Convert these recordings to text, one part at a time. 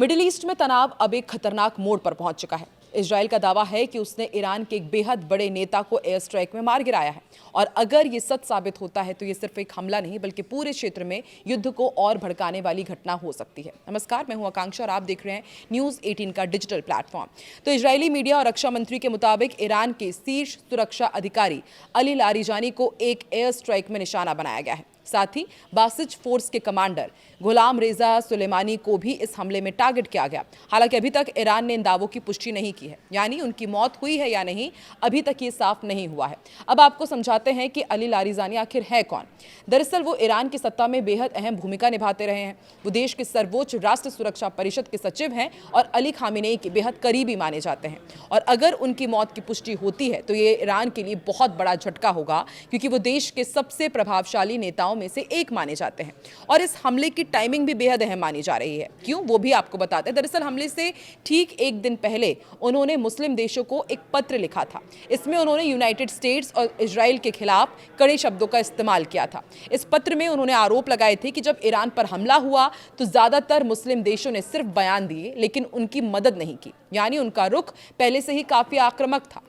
Middle east में तनाव अब एक खतरनाक मोड़ पर पहुंच चुका है। इजराइल का दावा है कि उसने ईरान के एक बेहद बड़े नेता को एयर स्ट्राइक में मार गिराया है और अगर ये सच साबित होता है तो ये सिर्फ एक हमला नहीं बल्कि पूरे क्षेत्र में युद्ध को और भड़काने वाली घटना हो सकती है। नमस्कार, मैं हूं आकांक्षा और आप देख रहे हैं न्यूज़ 18 का डिजिटल प्लेटफॉर्म। तो इजरायली मीडिया और रक्षा मंत्री के मुताबिक ईरान के शीर्ष सुरक्षा अधिकारी अली लारिजानी को एक एयर स्ट्राइक में निशाना बनाया गया है। साथ ही बासिज फोर्स के कमांडर गुलाम रेजा सुलेमानी को भी इस हमले में टारगेट किया गया। हालांकि अभी तक ईरान ने इन दावों की पुष्टि नहीं की है, यानी उनकी मौत हुई है या नहीं अभी तक ये साफ नहीं हुआ है। अब आपको समझाते हैं कि अली लारिजानी आखिर है कौन। दरअसल वो ईरान की सत्ता में बेहद अहम भूमिका निभाते रहे हैं। वो देश के सर्वोच्च राष्ट्र सुरक्षा परिषद के सचिव हैं और अली खामेनेई के बेहद करीबी माने जाते हैं। और अगर उनकी मौत की पुष्टि होती है तो ये ईरान के लिए बहुत बड़ा झटका होगा, क्योंकि वो देश के सबसे प्रभावशाली नेताओं में से एक माने जाते हैं। और इस हमले की टाइमिंग भी बेहद अहम मानी जा रही है। क्यों, वो भी आपको बताते हैं। दरअसल हमले से ठीक एक दिन पहले उन्होंने मुस्लिम देशों को एक पत्र लिखा था। इसमें उन्होंने यूनाइटेड स्टेट्स और इजराइल के खिलाफ कड़े शब्दों का इस्तेमाल किया था। इस पत्र में उन्होंने आरोप लगाए थे कि जब ईरान पर हमला हुआ तो ज्यादातर मुस्लिम देशों ने सिर्फ बयान दिए लेकिन उनकी मदद नहीं की, यानी उनका रुख पहले से ही काफी आक्रामक था।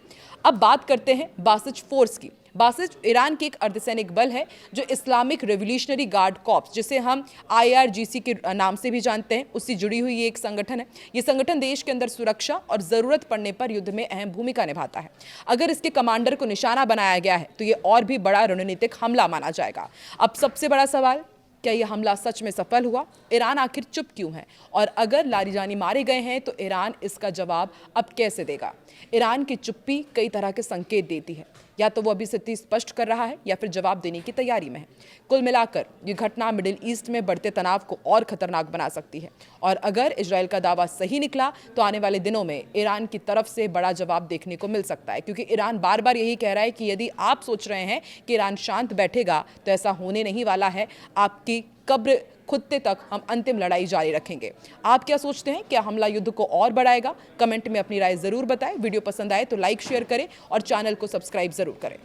अब बात करते हैं बासिज फोर्स की। बासिज ईरान की एक अर्धसैनिक बल है जो इस्लामिक रेवोल्यूशनरी गार्ड कॉर्प्स, जिसे हम IRGC के नाम से भी जानते हैं, उससे जुड़ी हुई ये एक संगठन है। ये संगठन देश के अंदर सुरक्षा और जरूरत पड़ने पर युद्ध में अहम भूमिका निभाता है। अगर इसके कमांडर को निशाना बनाया गया है तो ये और भी बड़ा रणनीतिक हमला माना जाएगा। अब सबसे बड़ा सवाल, क्या यह हमला सच में सफल हुआ? ईरान आखिर चुप क्यों है? और अगर लारिजानी मारे गए हैं तो ईरान इसका जवाब अब कैसे देगा? ईरान की चुप्पी कई तरह के संकेत देती है। या तो वो अभी स्थिति स्पष्ट कर रहा है या फिर जवाब देने की तैयारी में है। कुल मिलाकर ये घटना मिडिल ईस्ट में बढ़ते तनाव को और खतरनाक बना सकती है। और अगर इजराइल का दावा सही निकला तो आने वाले दिनों में ईरान की तरफ से बड़ा जवाब देखने को मिल सकता है, क्योंकि ईरान बार बार यही कह रहा है कि यदि आप सोच रहे हैं कि ईरान शांत बैठेगा तो ऐसा होने नहीं वाला है। आपकी कब्र खुदते तक हम अंतिम लड़ाई जारी रखेंगे। आप क्या सोचते हैं? क्या हमला युद्ध को और बढ़ाएगा? कमेंट में अपनी राय जरूर बताएं। वीडियो पसंद आए तो लाइक शेयर करें और चैनल को सब्सक्राइब जरूर करें।